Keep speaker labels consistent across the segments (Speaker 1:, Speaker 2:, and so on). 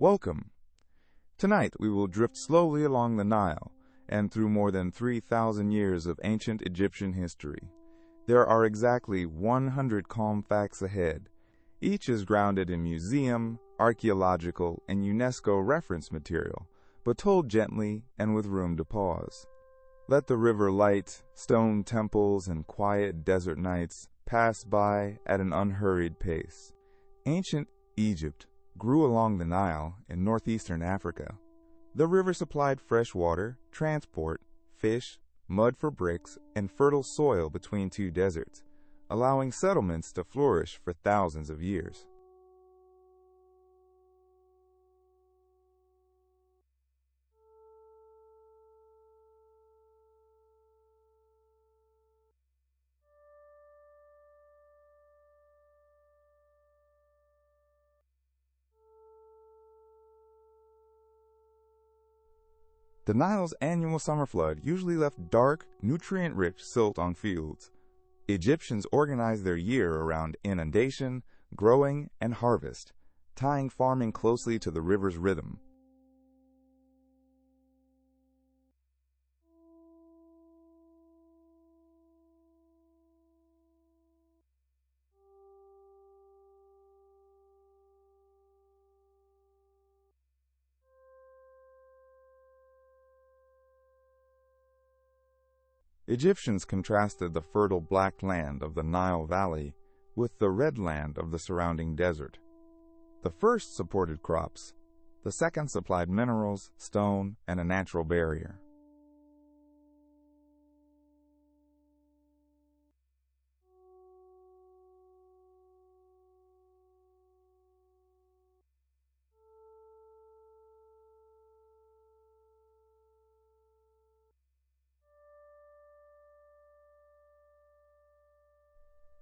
Speaker 1: Welcome. Tonight we will drift slowly along the Nile and through more than 3,000 years of ancient Egyptian history. There are exactly 100 calm facts ahead. Each is grounded in museum, archaeological, and UNESCO reference material, but told gently and with room to pause. Let the river light, stone temples, and quiet desert nights pass by at an unhurried pace. Ancient Egypt grew along the Nile in northeastern Africa. The river supplied fresh water, transport, fish, mud for bricks, and fertile soil between two deserts, allowing settlements to flourish for thousands of years. The Nile's annual summer flood usually left dark, nutrient-rich silt on fields. Egyptians organized their year around inundation, growing, and harvest, tying farming closely to the river's rhythm. Egyptians contrasted the fertile black land of the Nile Valley with the red land of the surrounding desert. The first supported crops, the second supplied minerals, stone, and a natural barrier.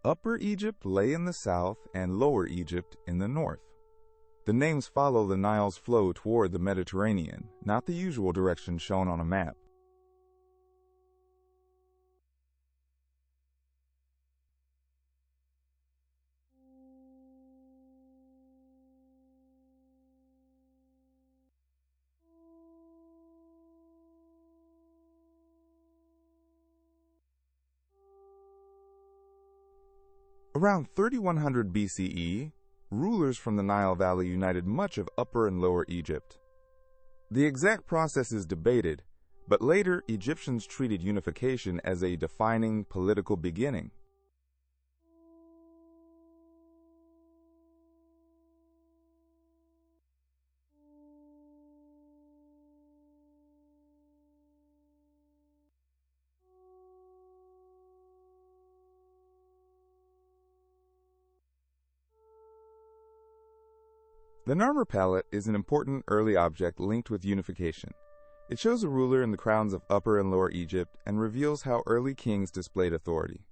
Speaker 1: Upper Egypt lay in the south and Lower Egypt in the north. The names follow the Nile's flow toward the Mediterranean, not the usual direction shown on a map. Around 3100 BCE, rulers from the Nile Valley united much of Upper and Lower Egypt. The exact process is debated, but later Egyptians treated unification as a defining political beginning. The Narmer palette is an important early object linked with unification. It shows a ruler in the crowns of Upper and Lower Egypt and reveals how early kings displayed authority.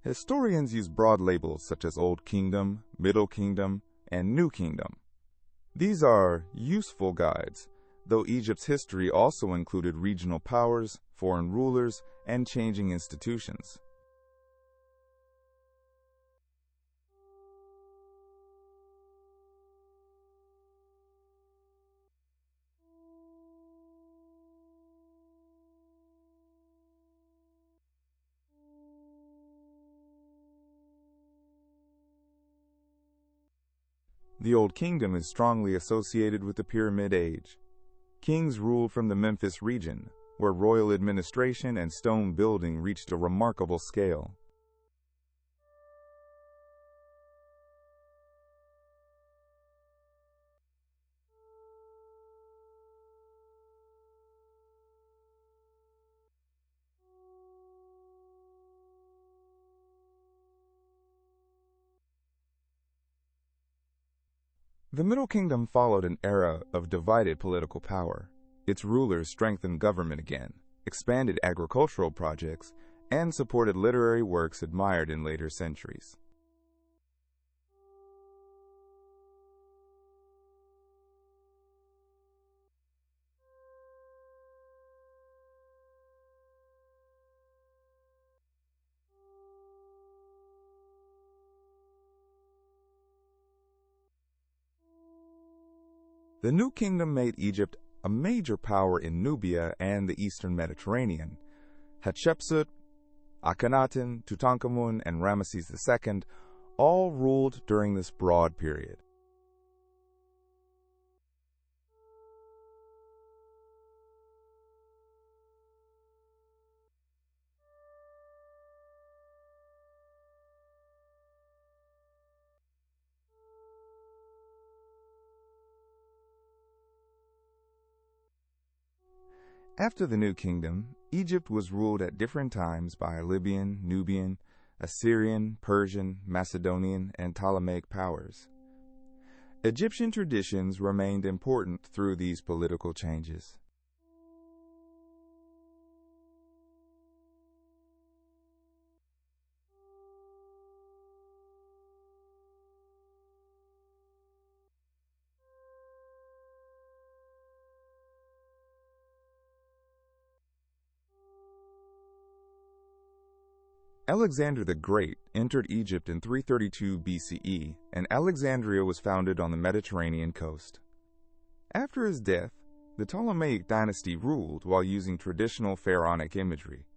Speaker 1: Historians use broad labels such as Old Kingdom, Middle Kingdom, and New Kingdom. These are useful guides, though Egypt's history also included regional powers, foreign rulers, and changing institutions. The Old Kingdom is strongly associated with the Pyramid Age. Kings ruled from the Memphis region, where royal administration and stone building reached a remarkable scale. The Middle Kingdom followed an era of divided political power. Its rulers strengthened government again, expanded agricultural projects, and supported literary works admired in later centuries. The New Kingdom made Egypt a major power in Nubia and the eastern Mediterranean. Hatshepsut, Akhenaten, Tutankhamun, and Ramesses II all ruled during this broad period. After the New Kingdom, Egypt was ruled at different times by Libyan, Nubian, Assyrian, Persian, Macedonian, and Ptolemaic powers. Egyptian traditions remained important through these political changes. Alexander the Great entered Egypt in 332 BCE, and Alexandria was founded on the Mediterranean coast. After his death, the Ptolemaic dynasty ruled while using traditional pharaonic imagery.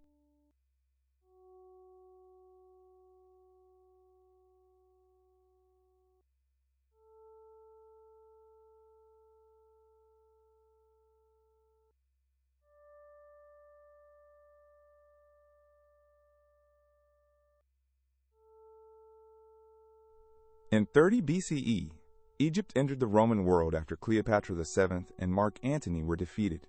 Speaker 1: In 30 BCE, Egypt entered the Roman world after Cleopatra VII and Mark Antony were defeated.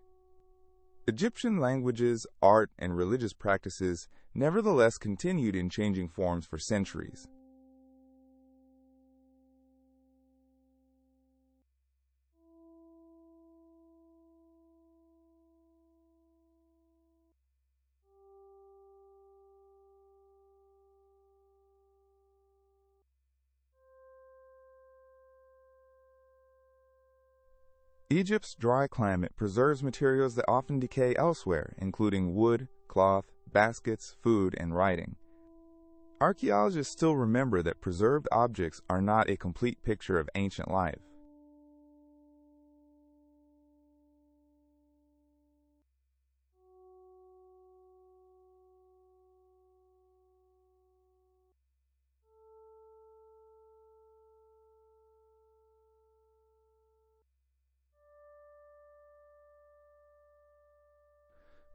Speaker 1: Egyptian languages, art, and religious practices nevertheless continued in changing forms for centuries. Egypt's dry climate preserves materials that often decay elsewhere, including wood, cloth, baskets, food, and writing. Archaeologists still remember that preserved objects are not a complete picture of ancient life.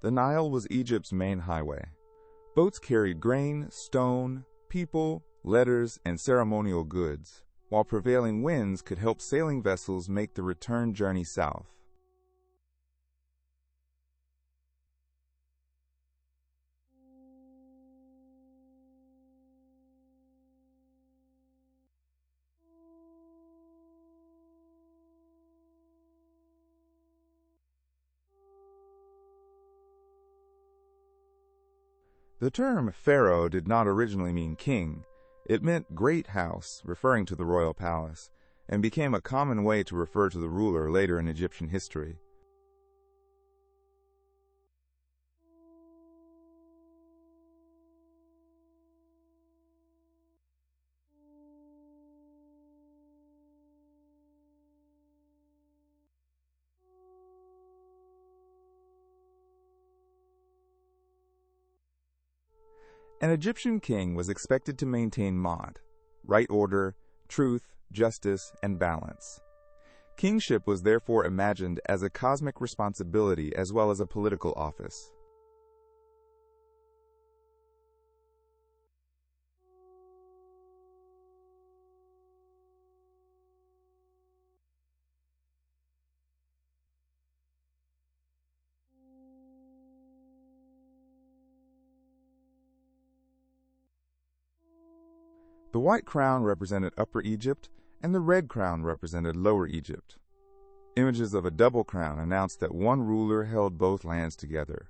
Speaker 1: The Nile was Egypt's main highway. Boats carried grain, stone, people, letters, and ceremonial goods, while prevailing winds could help sailing vessels make the return journey south. The term pharaoh did not originally mean king. It meant great house, referring to the royal palace, and became a common way to refer to the ruler later in Egyptian history. An Egyptian king was expected to maintain Ma'at, right order, truth, justice, and balance. Kingship was therefore imagined as a cosmic responsibility as well as a political office. The white crown represented Upper Egypt, and the red crown represented Lower Egypt. Images of a double crown announced that one ruler held both lands together.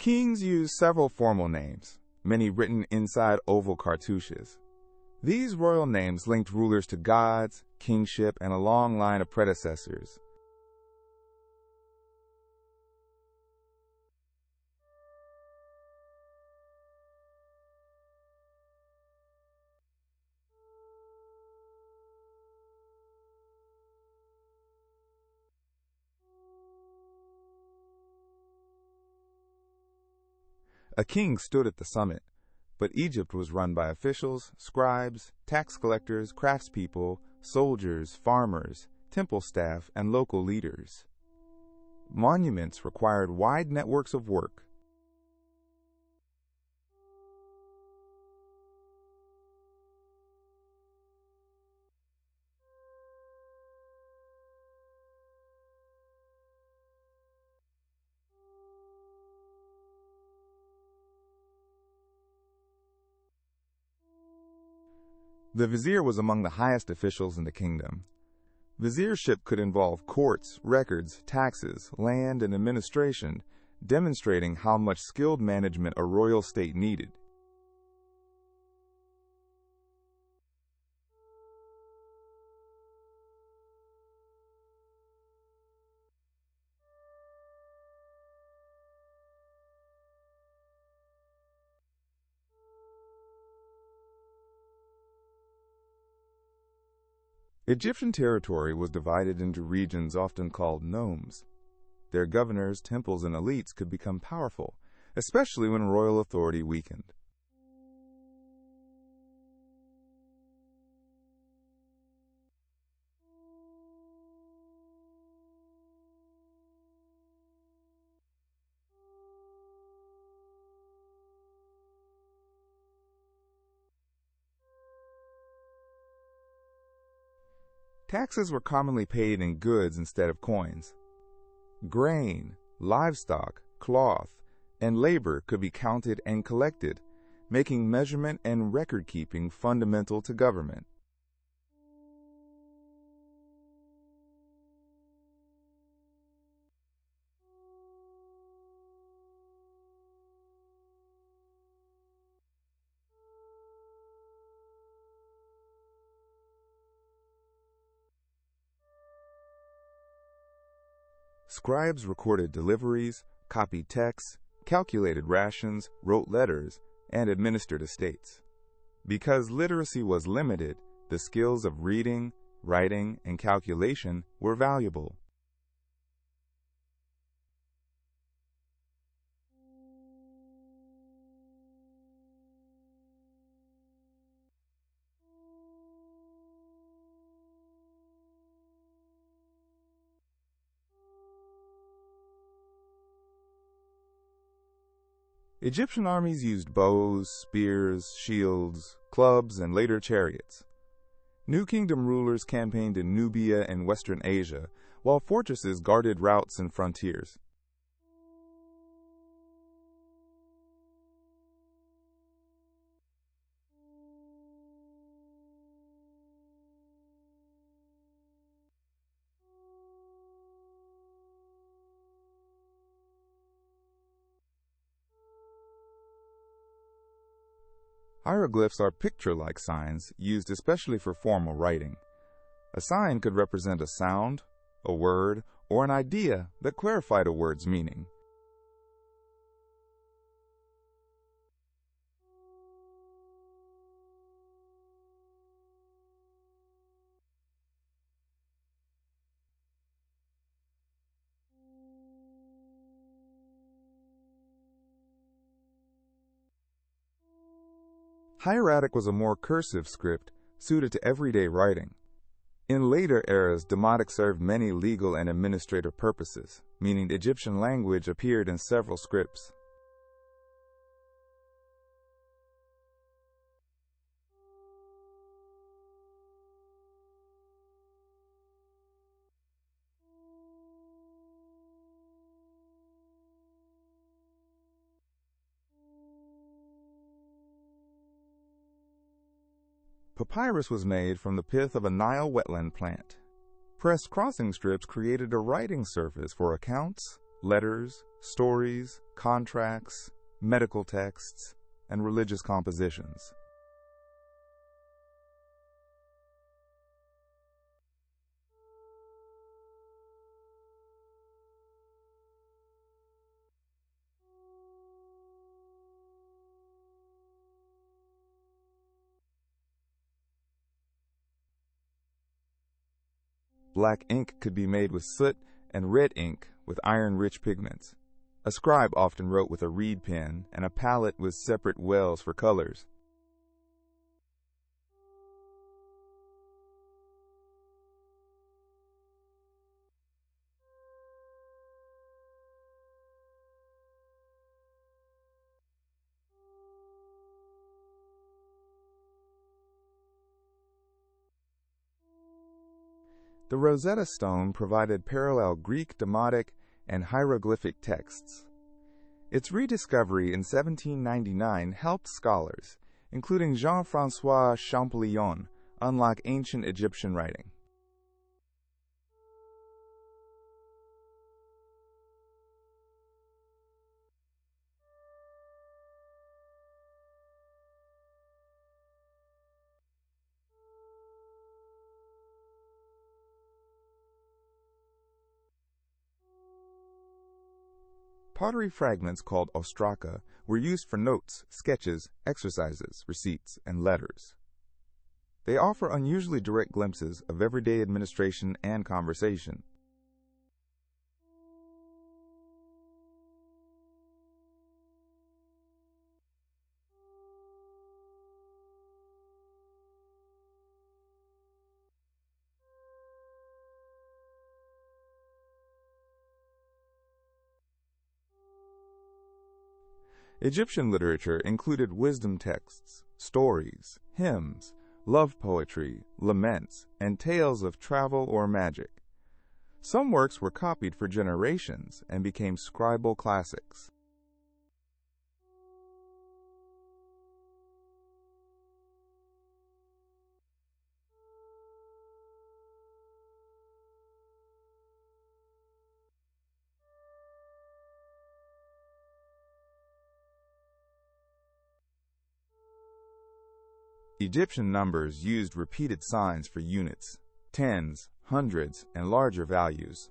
Speaker 1: Kings used several formal names, many written inside oval cartouches. These royal names linked rulers to gods, kingship, and a long line of predecessors. A king stood at the summit, but Egypt was run by officials, scribes, tax collectors, craftspeople, soldiers, farmers, temple staff, and local leaders. Monuments required wide networks of work. The vizier was among the highest officials in the kingdom. Viziership could involve courts, records, taxes, land, and administration, demonstrating how much skilled management a royal state needed. Egyptian territory was divided into regions often called nomes. Their governors, temples, and elites could become powerful, especially when royal authority weakened. Taxes were commonly paid in goods instead of coins. Grain, livestock, cloth, and labor could be counted and collected, making measurement and record-keeping fundamental to government. Scribes recorded deliveries, copied texts, calculated rations, wrote letters, and administered estates. Because literacy was limited, the skills of reading, writing, and calculation were valuable. Egyptian armies used bows, spears, shields, clubs, and later chariots. New Kingdom rulers campaigned in Nubia and Western Asia, while fortresses guarded routes and frontiers. Hieroglyphs are picture-like signs used especially for formal writing. A sign could represent a sound, a word, or an idea that clarified a word's meaning. Hieratic was a more cursive script suited to everyday writing. In later eras, Demotic served many legal and administrative purposes, meaning Egyptian language appeared in several scripts. Papyrus was made from the pith of a Nile wetland plant. Pressed crossing strips created a writing surface for accounts, letters, stories, contracts, medical texts, and religious compositions. Black ink could be made with soot, and red ink with iron-rich pigments. A scribe often wrote with a reed pen, and a palette with separate wells for colors. The Rosetta Stone provided parallel Greek, Demotic, and hieroglyphic texts. Its rediscovery in 1799 helped scholars, including Jean-François Champollion, unlock ancient Egyptian writing. Pottery fragments called ostraka were used for notes, sketches, exercises, receipts, and letters. They offer unusually direct glimpses of everyday administration and conversation. Egyptian literature included wisdom texts, stories, hymns, love poetry, laments, and tales of travel or magic. Some works were copied for generations and became scribal classics. Egyptian numbers used repeated signs for units, tens, hundreds, and larger values.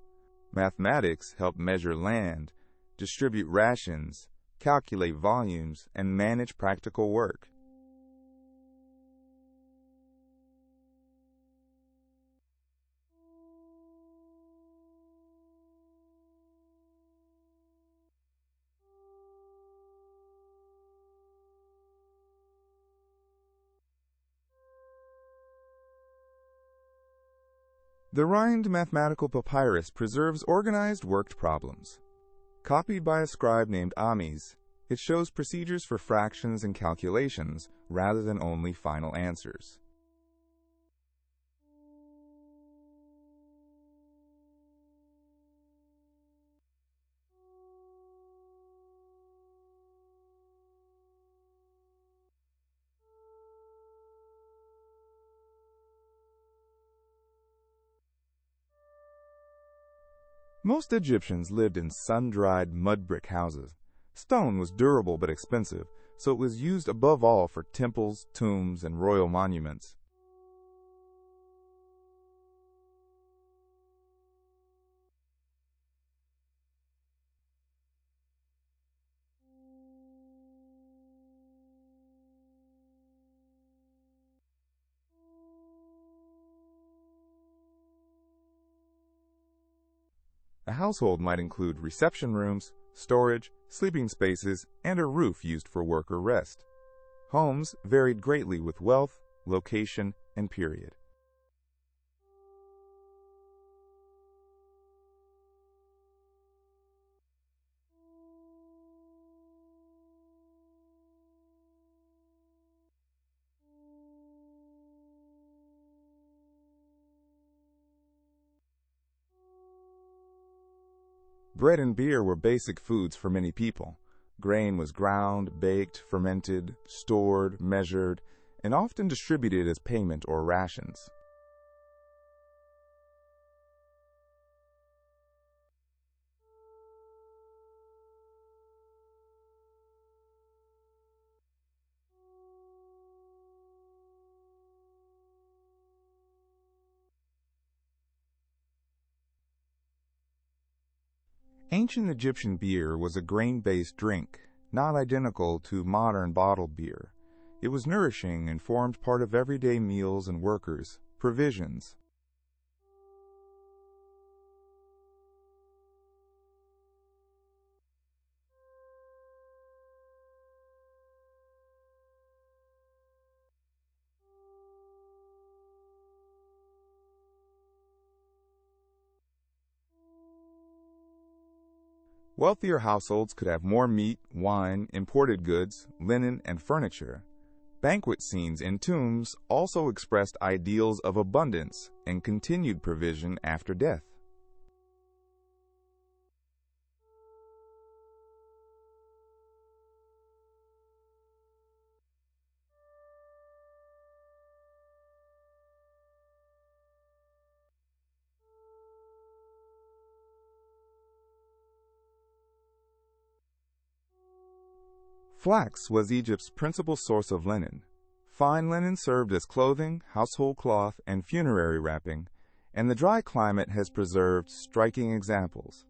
Speaker 1: Mathematics helped measure land, distribute rations, calculate volumes, and manage practical work. The Rhind mathematical papyrus preserves organized worked problems. Copied by a scribe named Ames, it shows procedures for fractions and calculations rather than only final answers. Most Egyptians lived in sun-dried mud brick houses. Stone was durable but expensive, so it was used above all for temples, tombs, and royal monuments. A household might include reception rooms, storage, sleeping spaces, and a roof used for work or rest. Homes varied greatly with wealth, location, and period. Bread and beer were basic foods for many people. Grain was ground, baked, fermented, stored, measured, and often distributed as payment or rations. Ancient Egyptian beer was a grain-based drink, not identical to modern bottled beer. It was nourishing and formed part of everyday meals and workers' provisions. Wealthier households could have more meat, wine, imported goods, linen, and furniture. Banquet scenes in tombs also expressed ideals of abundance and continued provision after death. Flax was Egypt's principal source of linen. Fine linen served as clothing, household cloth, and funerary wrapping, and the dry climate has preserved striking examples.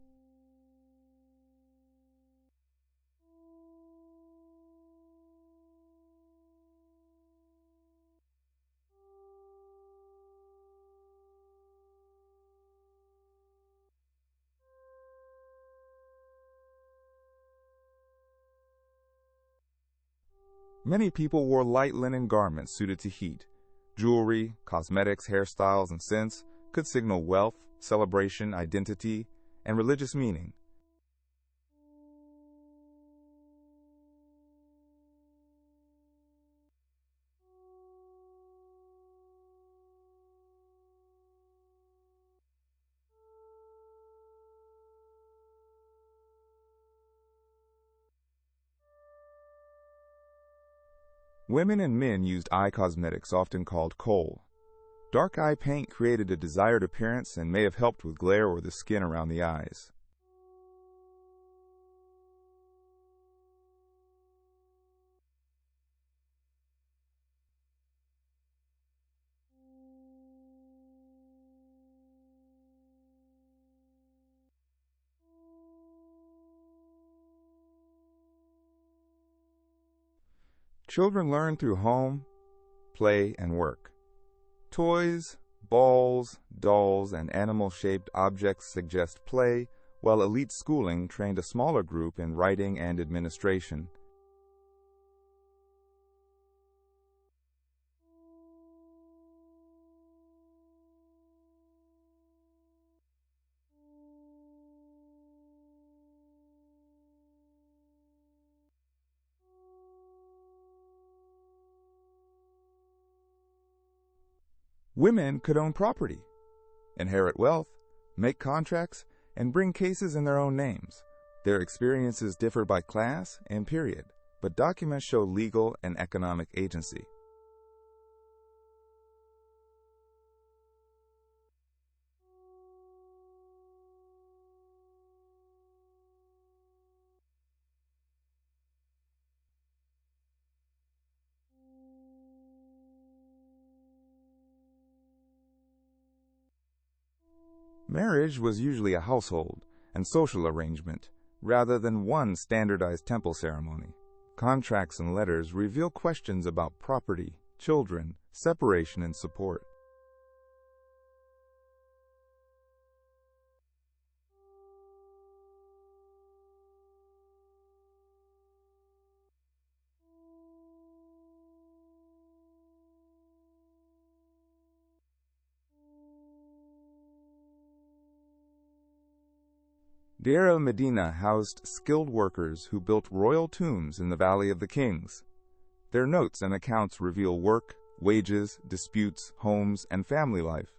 Speaker 1: Many people wore light linen garments suited to heat. Jewelry, cosmetics, hairstyles, and scents could signal wealth, celebration, identity, and religious meaning. Women and men used eye cosmetics, often called kohl. Dark eye paint created a desired appearance and may have helped with glare or the skin around the eyes. Children learn through home, play, and work. Toys, balls, dolls, and animal-shaped objects suggest play, while elite schooling trained a smaller group in writing and administration. Women could own property, inherit wealth, make contracts, and bring cases in their own names. Their experiences differ by class and period, but documents show legal and economic agency. Marriage was usually a household and social arrangement, rather than one standardized temple ceremony. Contracts and letters reveal questions about property, children, separation, and support. Deir el-Medina housed skilled workers who built royal tombs in the Valley of the Kings. Their notes and accounts reveal work, wages, disputes, homes, and family life.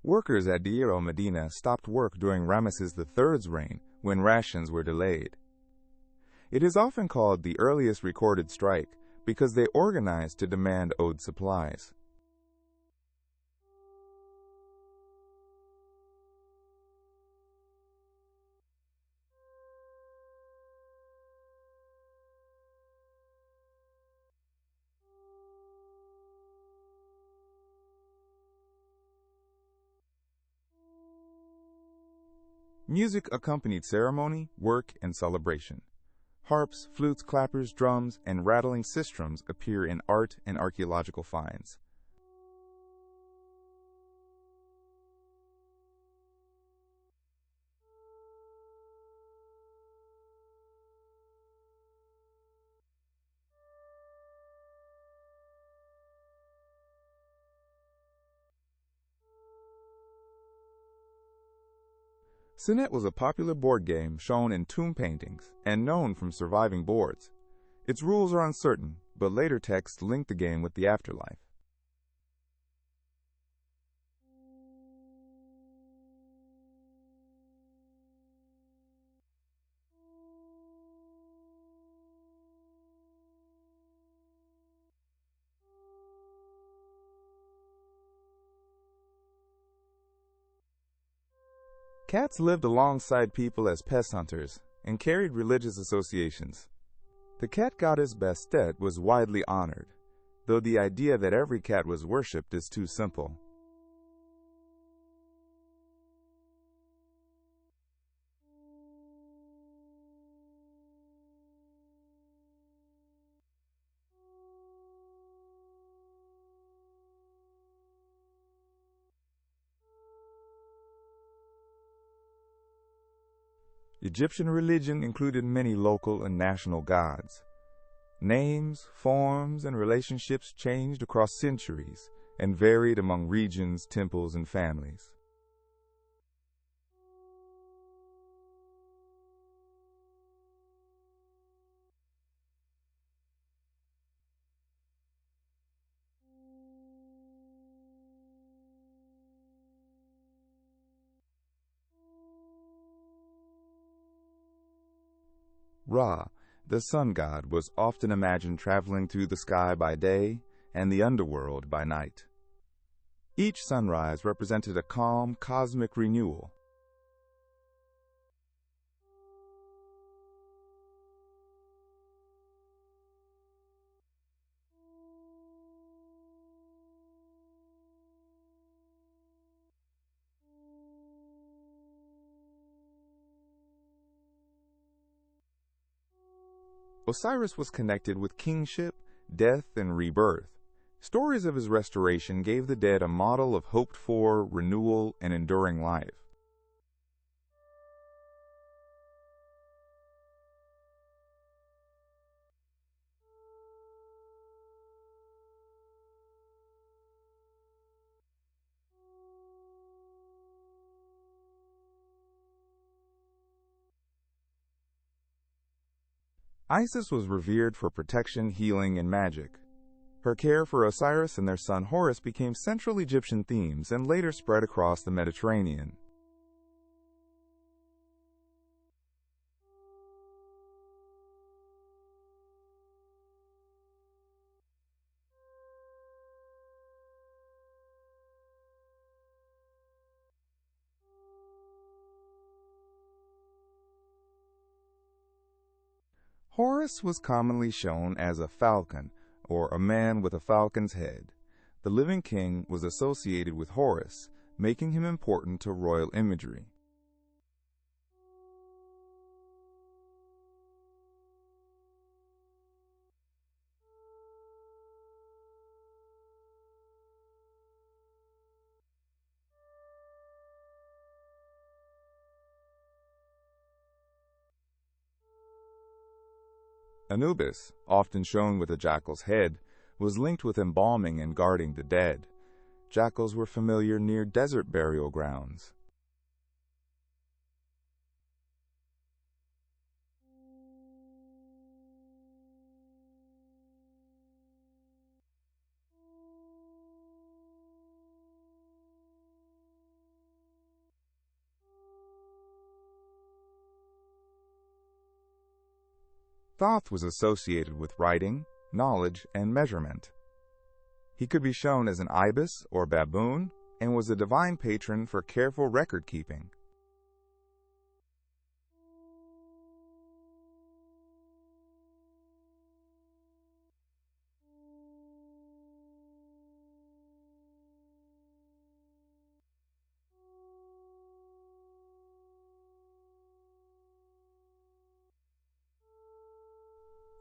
Speaker 1: Workers at Deir el-Medina stopped work during Ramesses III's reign when rations were delayed. It is often called the earliest recorded strike because they organized to demand owed supplies. Music accompanied ceremony, work, and celebration. Harps, flutes, clappers, drums, and rattling sistrums appear in art and archaeological finds. Senet was a popular board game shown in tomb paintings and known from surviving boards. Its rules are uncertain, but later texts link the game with the afterlife. Cats lived alongside people as pest hunters and carried religious associations. The cat goddess Bastet was widely honored, though the idea that every cat was worshipped is too simple. Egyptian religion included many local and national gods. Names, forms, and relationships changed across centuries and varied among regions, temples, and families. Ra, the sun god, was often imagined traveling through the sky by day and the underworld by night. Each sunrise represented a calm, cosmic renewal. Osiris was connected with kingship, death, and rebirth. Stories of his restoration gave the dead a model of hoped-for renewal and enduring life. Isis was revered for protection, healing, and magic. Her care for Osiris and their son Horus became central Egyptian themes and later spread across the Mediterranean. Horus was commonly shown as a falcon, or a man with a falcon's head. The living king was associated with Horus, making him important to royal imagery. Anubis, often shown with a jackal's head, was linked with embalming and guarding the dead. Jackals were familiar near desert burial grounds. Thoth was associated with writing, knowledge, and measurement. He could be shown as an ibis or baboon and was a divine patron for careful record-keeping.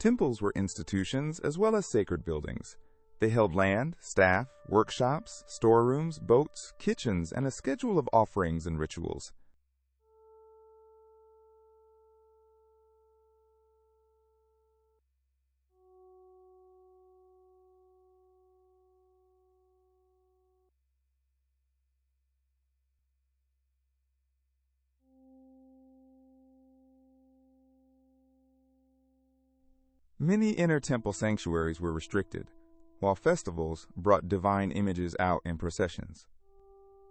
Speaker 1: Temples were institutions as well as sacred buildings. They held land, staff, workshops, storerooms, boats, kitchens, and a schedule of offerings and rituals. Many inner temple sanctuaries were restricted, while festivals brought divine images out in processions.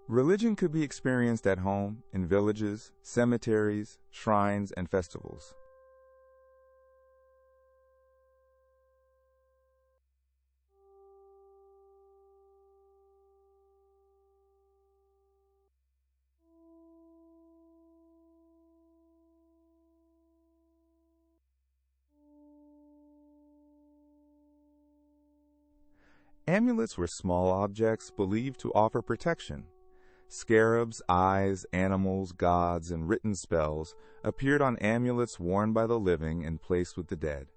Speaker 1: Religion could be experienced at home, in villages, cemeteries, shrines, and festivals. Amulets were small objects believed to offer protection. Scarabs, eyes, animals, gods, and written spells appeared on amulets worn by the living and placed with the dead.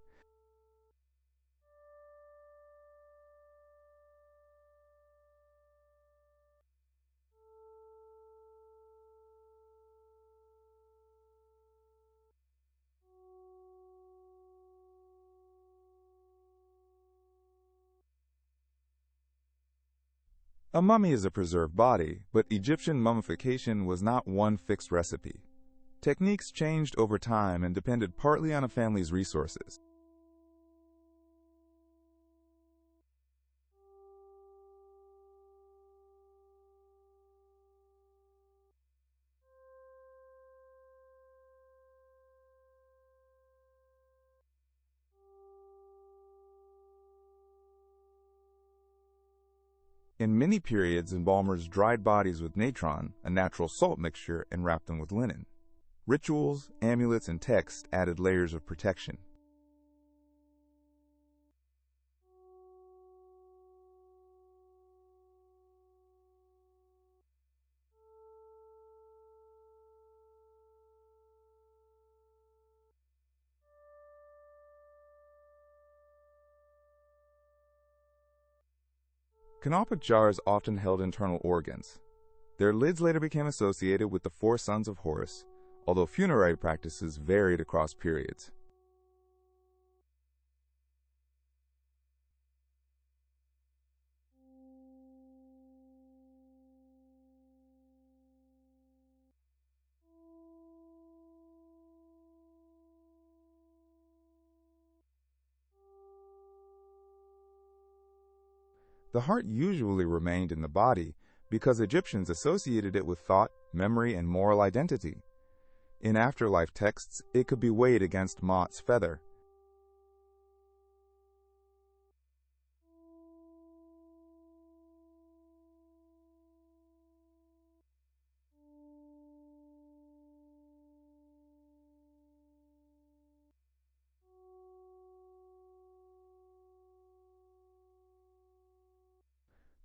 Speaker 1: A mummy is a preserved body, but Egyptian mummification was not one fixed recipe. Techniques changed over time and depended partly on a family's resources. In many periods, embalmers dried bodies with natron, a natural salt mixture, and wrapped them with linen. Rituals, amulets, and texts added layers of protection. Canopic jars often held internal organs. Their lids later became associated with the four sons of Horus, although funerary practices varied across periods. The heart usually remained in the body because Egyptians associated it with thought, memory, and moral identity. In afterlife texts, it could be weighed against Ma'at's feather.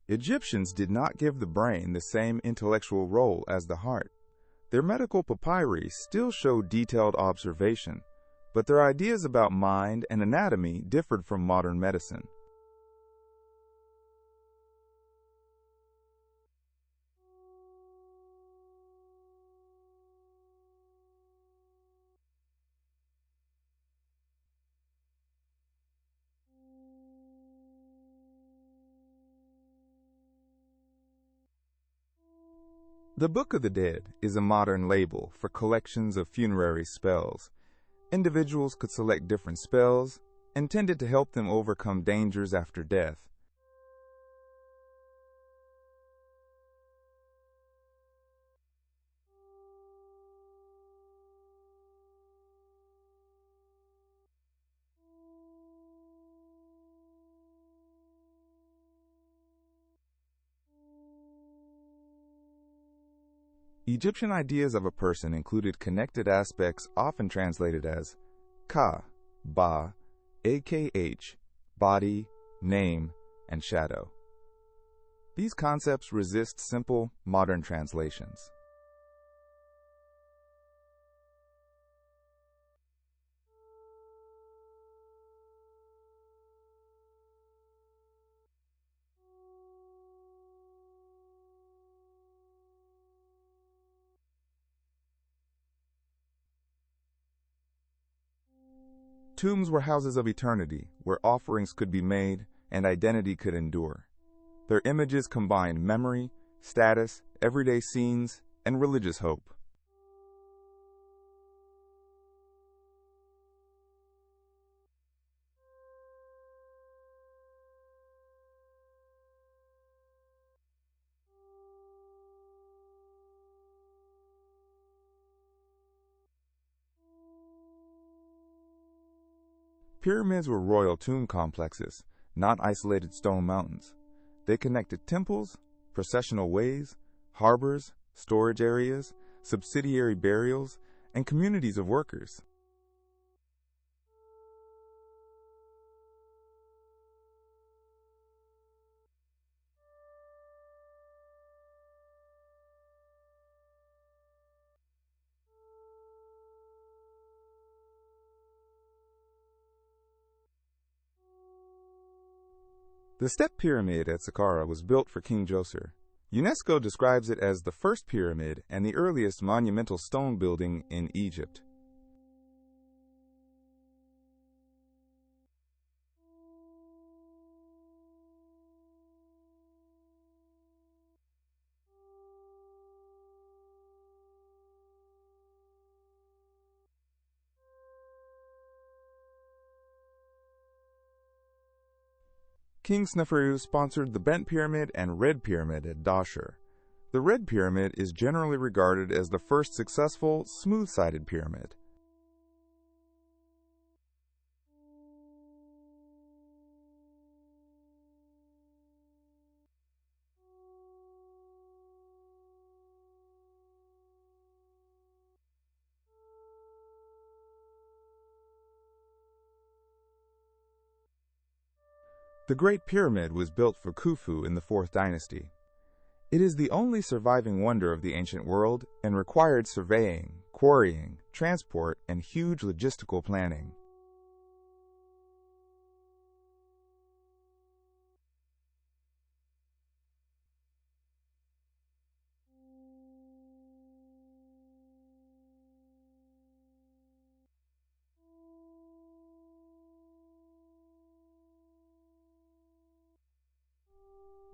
Speaker 1: Egyptians did not give the brain the same intellectual role as the heart. Their medical papyri still show detailed observation, but their ideas about mind and anatomy differed from modern medicine. The Book of the Dead is a modern label for collections of funerary spells. Individuals could select different spells, intended to help them overcome dangers after death. Egyptian ideas of a person included connected aspects often translated as Ka, Ba, AKH, body, name, and shadow. These concepts resist simple, modern translations. Tombs were houses of eternity, where offerings could be made and identity could endure. Their images combined memory, status, everyday scenes, and religious hope. Pyramids were royal tomb complexes, not isolated stone mountains. They connected temples, processional ways, harbors, storage areas, subsidiary burials, and communities of workers. The Step Pyramid at Saqqara was built for King Djoser. UNESCO describes it as the first pyramid and the earliest monumental stone building in Egypt. King Sneferu sponsored the Bent Pyramid and Red Pyramid at Dahshur. The Red Pyramid is generally regarded as the first successful, smooth-sided pyramid. The Great Pyramid was built for Khufu in the 4th dynasty. It is the only surviving wonder of the ancient world and required surveying, quarrying, transport, and huge logistical planning.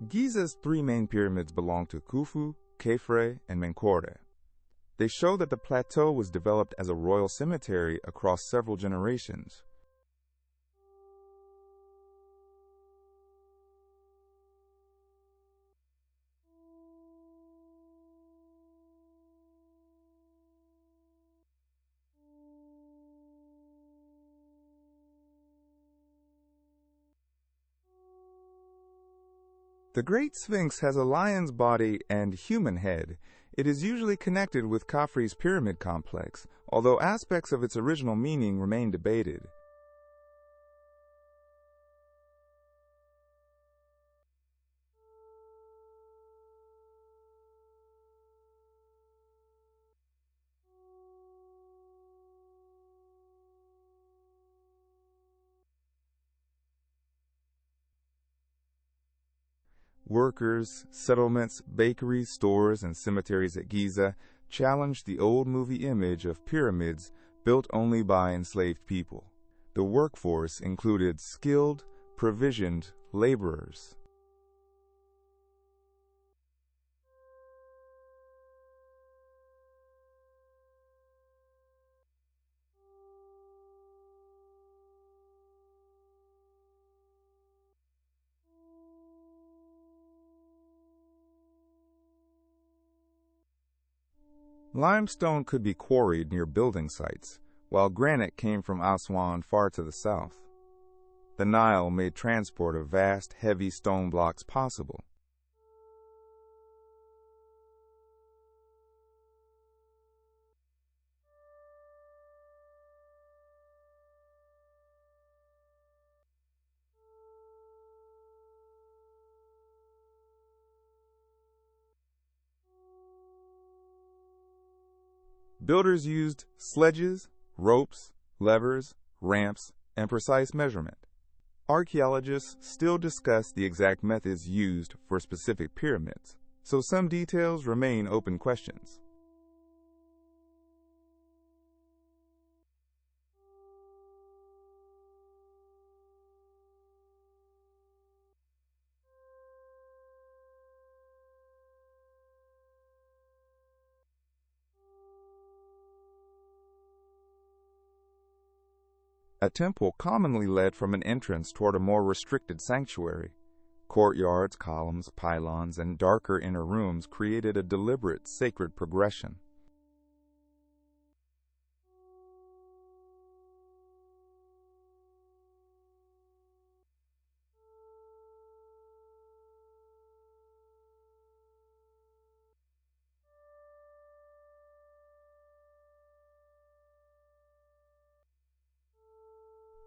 Speaker 1: Giza's 3 main pyramids belong to Khufu, Khafre, and Menkaure. They show that the plateau was developed as a royal cemetery across several generations. The Great Sphinx has a lion's body and human head. It is usually connected with Khafre's pyramid complex, although aspects of its original meaning remain debated. Workers, settlements, bakeries, stores, and cemeteries at Giza challenged the old movie image of pyramids built only by enslaved people. The workforce included skilled, provisioned laborers. Limestone could be quarried near building sites, while granite came from Aswan far to the south. The Nile made transport of vast, heavy stone blocks possible. Builders used sledges, ropes, levers, ramps, and precise measurement. Archaeologists still discuss the exact methods used for specific pyramids, so some details remain open questions. A temple commonly led from an entrance toward a more restricted sanctuary. Courtyards, columns, pylons, and darker inner rooms created a deliberate sacred progression.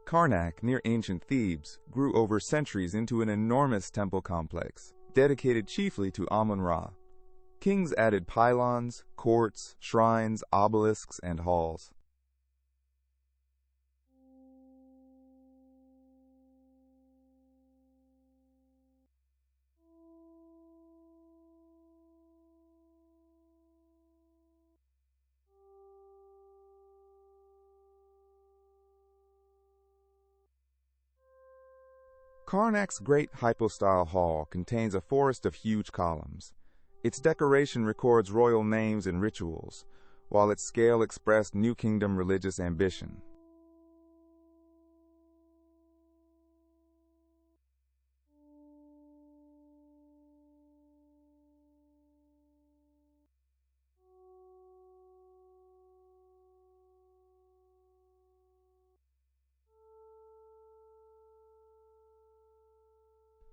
Speaker 1: Karnak, near ancient Thebes, grew over centuries into an enormous temple complex, dedicated chiefly to Amun-Ra. Kings added pylons, courts, shrines, obelisks, and halls. Karnak's great hypostyle hall contains a forest of huge columns. Its decoration records royal names and rituals, while its scale expressed New Kingdom religious ambition.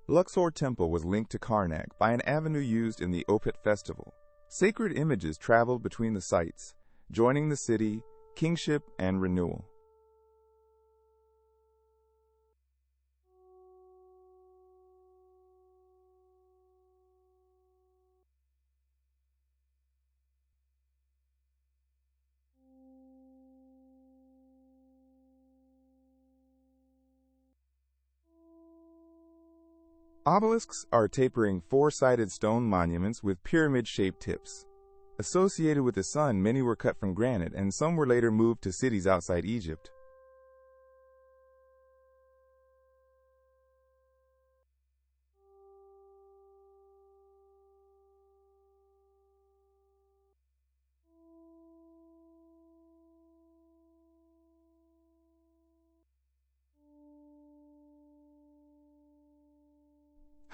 Speaker 1: Luxor Temple was linked to Karnak by an avenue used in the Opet festival. Sacred images traveled between the sites, joining the city, kingship, and renewal. Obelisks are tapering four-sided stone monuments with pyramid-shaped tips. Associated with the sun, many were cut from granite, and some were later moved to cities outside Egypt.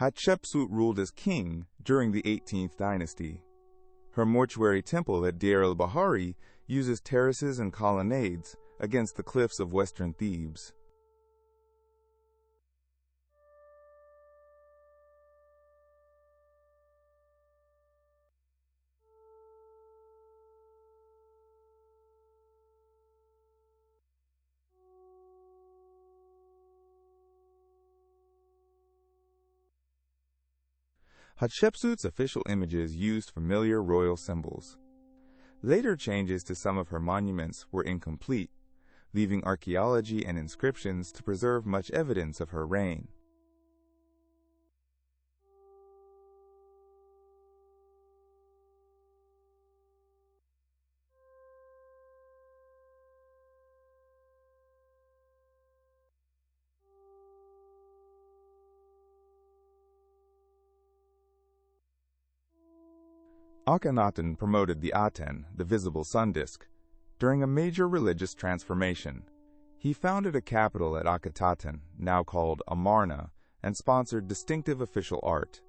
Speaker 1: Hatshepsut ruled as king during the 18th dynasty. Her mortuary temple at Deir el-Bahari uses terraces and colonnades against the cliffs of western Thebes. Hatshepsut's official images used familiar royal symbols. Later changes to some of her monuments were incomplete, leaving archaeology and inscriptions to preserve much evidence of her reign. Akhenaten promoted the Aten, the visible sun disk, during a major religious transformation. He founded a capital at Akhetaten, now called Amarna, and sponsored distinctive official art.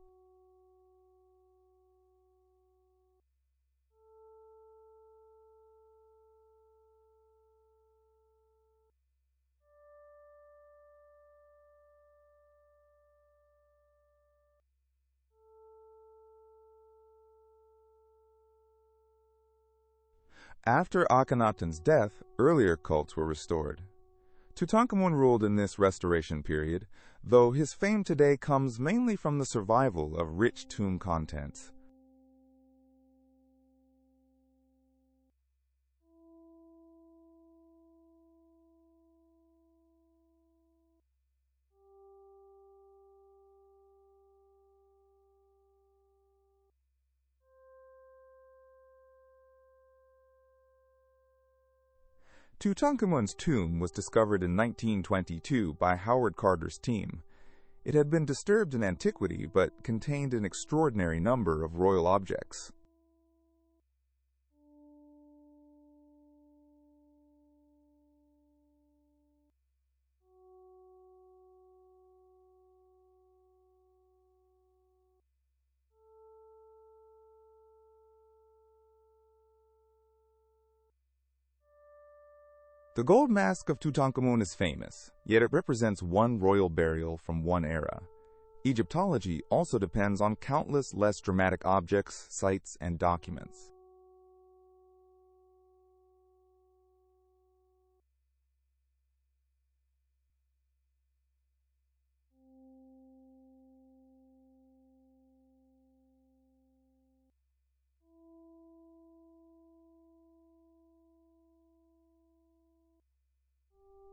Speaker 1: After Akhenaten's death, earlier cults were restored. Tutankhamun ruled in this restoration period, though his fame today comes mainly from the survival of rich tomb contents. Tutankhamun's tomb was discovered in 1922 by Howard Carter's team. It had been disturbed in antiquity, but contained an extraordinary number of royal objects. The gold mask of Tutankhamun is famous, yet it represents one royal burial from one era. Egyptology also depends on countless less dramatic objects, sites, and documents.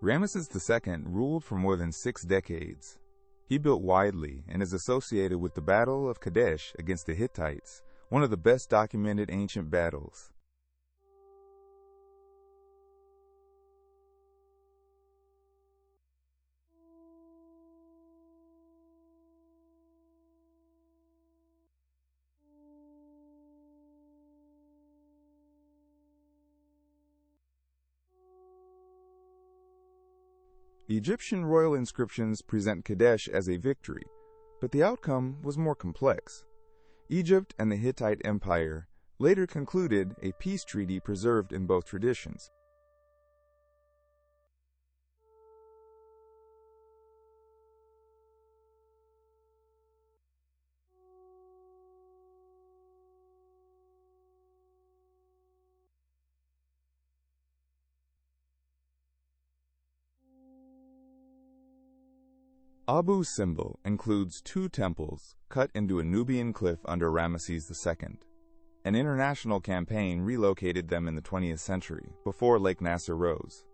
Speaker 1: Ramesses II ruled for more than 6 decades. He built widely and is associated with the Battle of Kadesh against the Hittites, one of the best documented ancient battles. Egyptian royal inscriptions present Kadesh as a victory, but the outcome was more complex. Egypt and the Hittite Empire later concluded a peace treaty preserved in both traditions. Abu's symbol includes 2 temples cut into a Nubian cliff under Ramesses II. An international campaign relocated them in the 20th century, before Lake Nasser rose.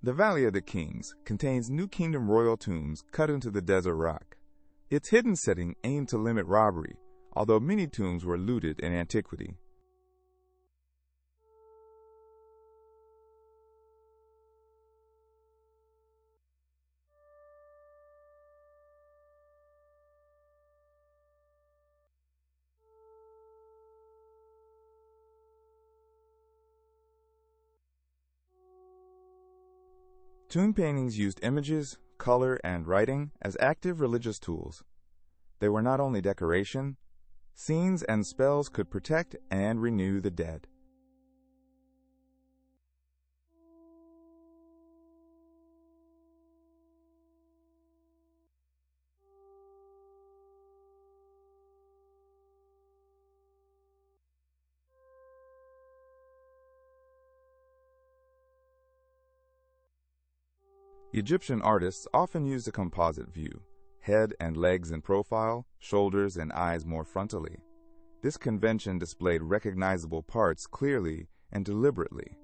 Speaker 1: The Valley of the Kings contains New Kingdom royal tombs cut into the desert rock. Its hidden setting aimed to limit robbery, although many tombs were looted in antiquity. Tomb paintings used images, color, and writing as active religious tools. They were not only decoration, scenes and spells could protect and renew the dead. Egyptian artists often used a composite view, head and legs in profile, shoulders and eyes more frontally. This convention displayed recognizable parts clearly and deliberately.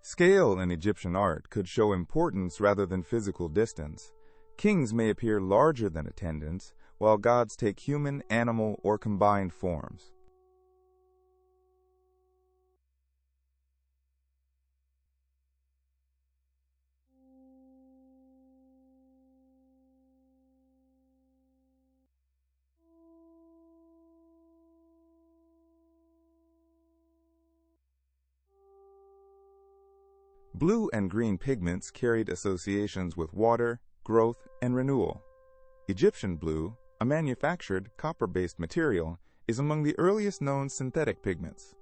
Speaker 1: Scale in Egyptian art could show importance rather than physical distance. Kings may appear larger than attendants, while gods take human, animal, or combined forms. Blue and green pigments carried associations with water, growth, and renewal. Egyptian blue, a manufactured copper-based material, is among the earliest known synthetic pigments.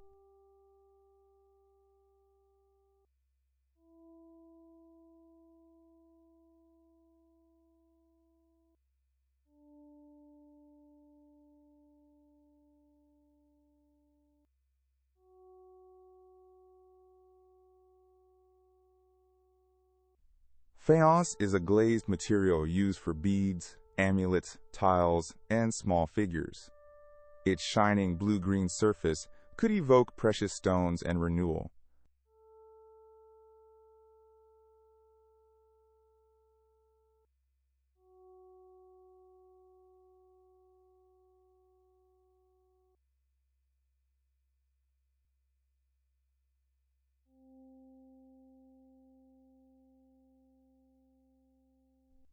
Speaker 1: Faience is a glazed material used for beads, amulets, tiles, and small figures. Its shining blue-green surface could evoke precious stones and renewal.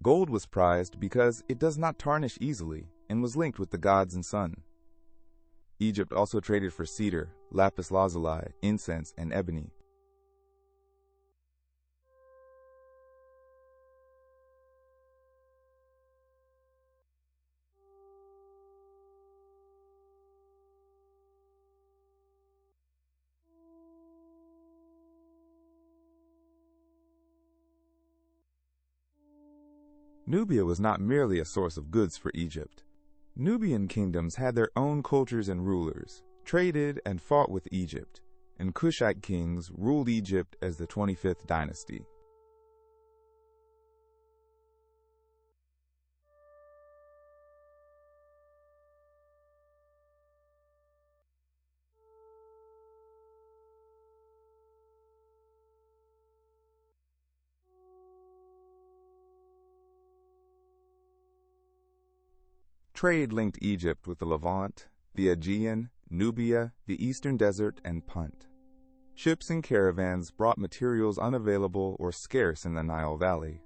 Speaker 1: Gold was prized because it does not tarnish easily and was linked with the gods and sun. Egypt also traded for cedar, lapis lazuli, incense, and ebony. Nubia was not merely a source of goods for Egypt. Nubian kingdoms had their own cultures and rulers, traded and fought with Egypt, and Kushite kings ruled Egypt as the 25th dynasty. Trade linked Egypt with the Levant, the Aegean, Nubia, the Eastern Desert, and Punt. Ships and caravans brought materials unavailable or scarce in the Nile Valley.